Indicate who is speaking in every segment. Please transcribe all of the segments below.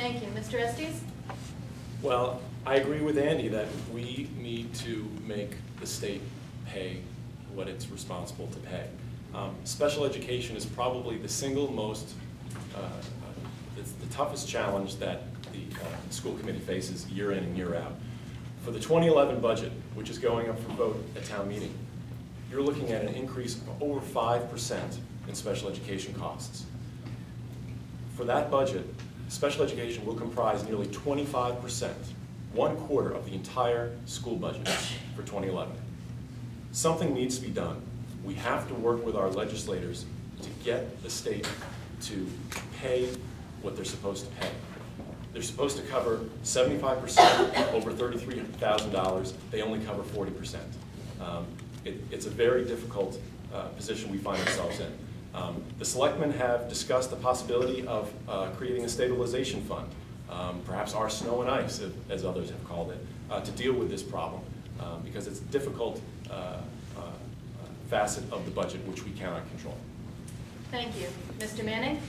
Speaker 1: Thank you. Mr. Estes?
Speaker 2: Well, I agree with Andy that we need to make the state pay what it's responsible to pay. Special education is probably the single most, it's the toughest challenge that the school committee faces year in and year out. For the 2011 budget, which is going up for vote at town meeting, you're looking at an increase of over 5% in special education costs. For that budget, special education will comprise nearly 25%, 1/4 of the entire school budget for 2011. Something needs to be done. We have to work with our legislators to get the state to pay what they're supposed to pay. They're supposed to cover 75% over $33,000. They only cover 40%. It's a very difficult position we find ourselves in. The selectmen have discussed the possibility of creating a stabilization fund, perhaps our snow and ice, as others have called it, to deal with this problem, because it's a difficult facet of the budget which we cannot control.
Speaker 1: Thank you. Mr. Manning?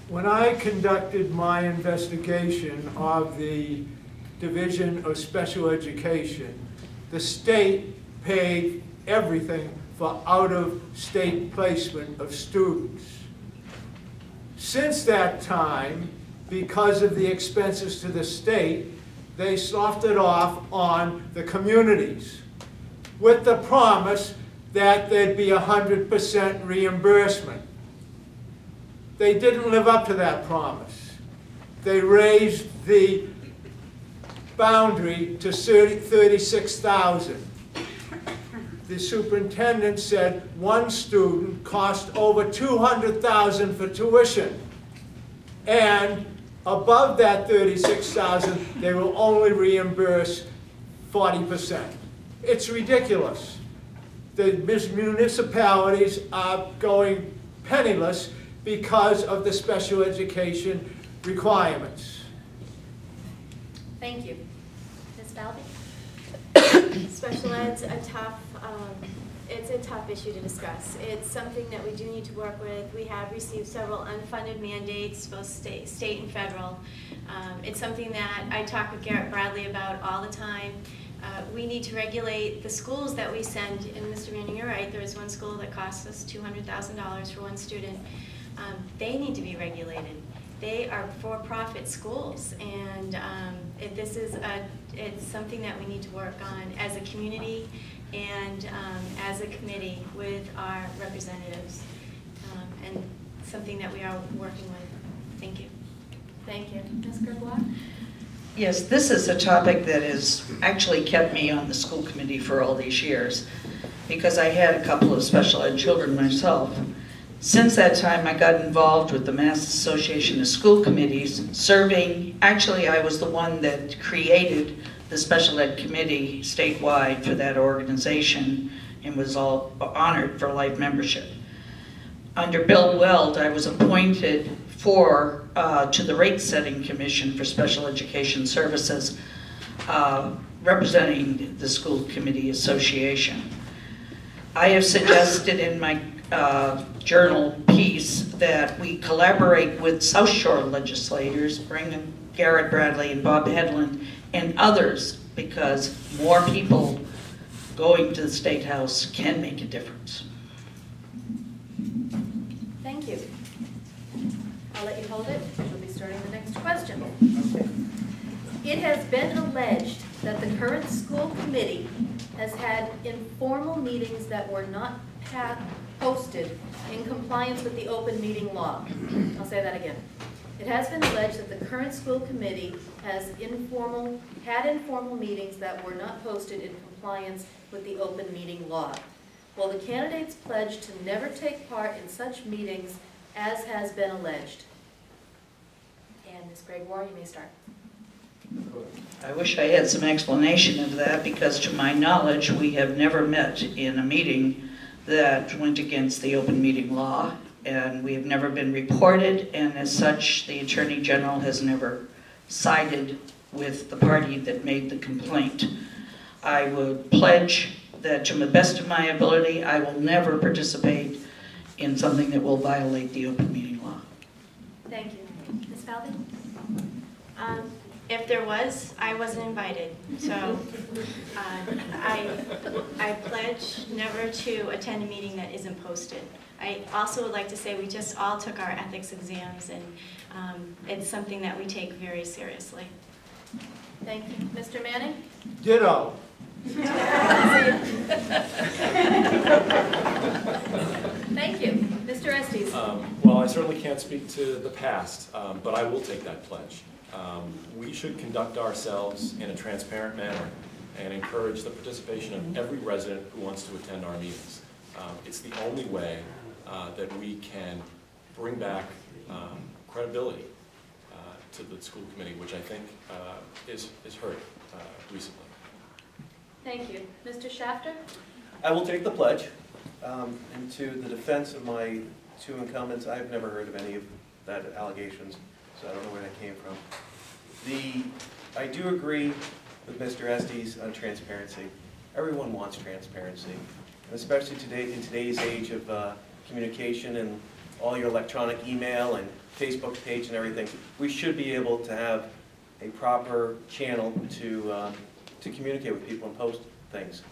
Speaker 3: When I conducted my investigation of the Division of Special Education, the state paid everything for out-of-state placement of students. Since that time, because of the expenses to the state, they sloughed it off on the communities with the promise that there'd be 100% reimbursement. They didn't live up to that promise. They raised the boundary to 36,000. The superintendent said one student cost over $200,000 for tuition, and above that 36,000, they will only reimburse 40%. It's ridiculous. The municipalities are going penniless because of the special education requirements.
Speaker 1: Thank you. Ms. Falvey?
Speaker 4: Special ed's a tough, it's a tough issue to discuss. It's something that we do need to work with. We have received several unfunded mandates, both state and federal. It's something that I talk with Garrett Bradley about all the time. We need to regulate the schools that we send, and Mr. Manning, you're right, there is one school that costs us $200,000 for one student. They need to be regulated. They are for-profit schools, and it's something that we need to work on as a community and as a committee with our representatives, and something that we are working with. Thank you.
Speaker 1: Thank you. Ms. Gregoire?
Speaker 5: Yes, this is a topic that has actually kept me on the school committee for all these years, because I had a couple of special ed children myself. Since that time, I got involved with the Mass Association of School Committees, serving. Actually, I was the one that created the special ed committee statewide for that organization and was all honored for life membership. Under Bill Weld, I was appointed to the rate setting commission for special education services, representing the school committee association. I have suggested in my journal piece that we collaborate with South Shore legislators, bring in Garrett Bradley and Bob Hedlund and others, because more people going to the State House can make a difference.
Speaker 1: Thank you. I'll let you hold it. We'll be starting the next question. It has been alleged that the current school committee has had informal meetings that were not posted in compliance with the open meeting law. I'll say that again. It has been alleged that the current school committee has had informal meetings that were not posted in compliance with the open meeting law. Will the candidates pledge to never take part in such meetings as has been alleged? And Ms. Gregoire, you may start.
Speaker 5: I wish I had some explanation of that, because to my knowledge, we have never met in a meeting that went against the open meeting law, and we have never been reported, and as such, the Attorney General has never sided with the party that made the complaint. I would pledge that to the best of my ability, I will never participate in something that will violate the open meeting law.
Speaker 1: Thank you. Salvi?
Speaker 4: If there was, I wasn't invited, so I pledge never to attend a meeting that isn't posted. I also would like to say we just all took our ethics exams, and it's something that we take very seriously.
Speaker 1: Thank you. Mr. Manning?
Speaker 3: Ditto.
Speaker 1: Thank you. Mr. Estes?
Speaker 2: Well, I certainly can't speak to the past, but I will take that pledge. We should conduct ourselves in a transparent manner and encourage the participation of every resident who wants to attend our meetings. It's the only way that we can bring back credibility to the school committee, which I think is hurt recently.
Speaker 1: Thank you. Mr. Shafter?
Speaker 6: I will take the pledge. And to the defense of my two incumbents, I've never heard of any of that allegations, so I don't know where that came from. I do agree with Mr. Estes on transparency. Everyone wants transparency, and especially today, in today's age of communication and all your electronic email and Facebook page and everything, we should be able to have a proper channel to communicate with people and post things.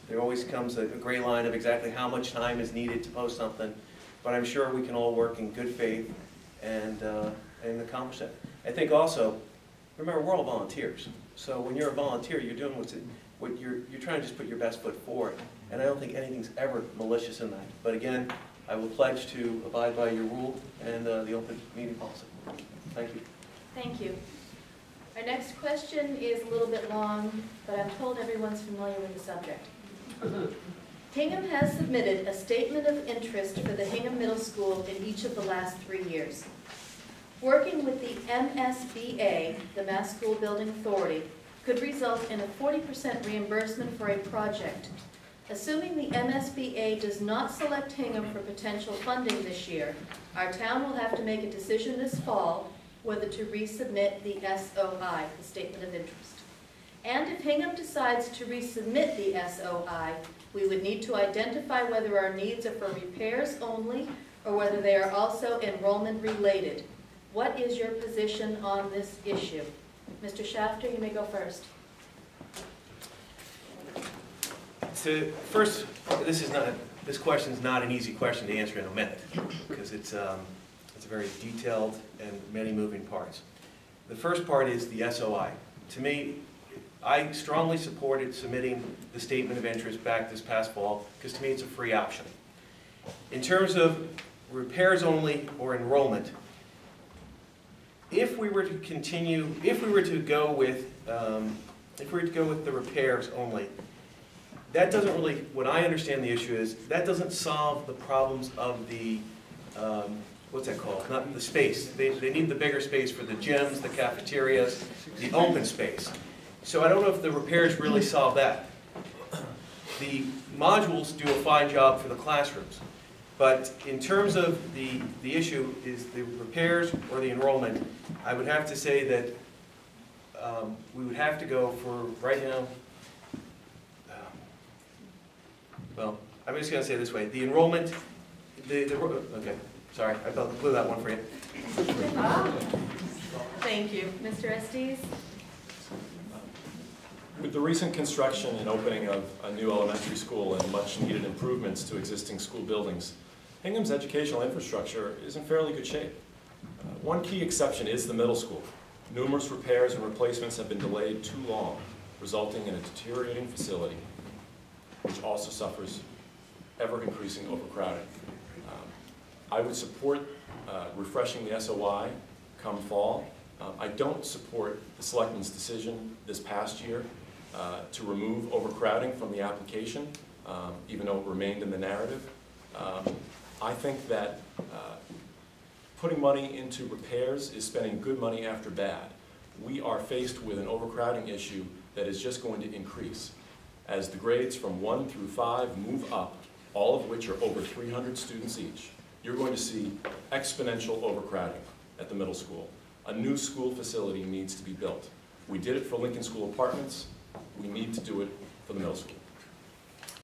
Speaker 6: There always comes a gray line of exactly how much time is needed to post something, but I'm sure we can all work in good faith and accomplish that. I think also, remember, we're all volunteers. So when you're a volunteer, you're doing you're trying to just put your best foot forward. And I don't think anything's ever malicious in that. But again, I will pledge to abide by your rule and the open meeting policy. Thank you.
Speaker 1: Thank you. Our next question is a little bit long, but I'm told everyone's familiar with the subject. Hingham has submitted a statement of interest for the Hingham Middle School in each of the last 3 years. Working with the MSBA, the Mass School Building Authority, could result in a 40% reimbursement for a project. Assuming the MSBA does not select Hingham for potential funding this year, our town will have to make a decision this fall whether to resubmit the SOI, the Statement of Interest. And if Hingham decides to resubmit the SOI, we would need to identify whether our needs are for repairs only or whether they are also enrollment related. What is your position on this issue? Mr. Shafter, you may go first.
Speaker 6: First, this question is not an easy question to answer in a minute because it's very detailed and many moving parts. The first part is the SOI. To me, I strongly supported submitting the statement of interest back this past fall because to me it's a free option. In terms of repairs only or enrollment, if we were to go with the repairs only, that doesn't really, what I understand the issue is, that doesn't solve the problems of the, what's that called? Not the space. They need the bigger space for the gyms, the cafeterias, the open space. So I don't know if the repairs really solve that. The modules do a fine job for the classrooms. But in terms of the issue is the repairs or the enrollment, I would have to say that we would have to go for, right now, well, I'm just going to say it this way. The enrollment, okay, sorry, I blew that one for you.
Speaker 1: Thank you. Mr. Estes?
Speaker 2: With the recent construction and opening of a new elementary school and much needed improvements to existing school buildings, Hingham's educational infrastructure is in fairly good shape. One key exception is the middle school. Numerous repairs and replacements have been delayed too long, resulting in a deteriorating facility, which also suffers ever-increasing overcrowding. I would support refreshing the SOI come fall. I don't support the Selectmen's decision this past year to remove overcrowding from the application, even though it remained in the narrative. I think that putting money into repairs is spending good money after bad. We are faced with an overcrowding issue that is just going to increase. As the grades from 1 through 5 move up, all of which are over 300 students each, you're going to see exponential overcrowding at the middle school. A new school facility needs to be built. We did it for Lincoln School Apartments. We need to do it for the middle school.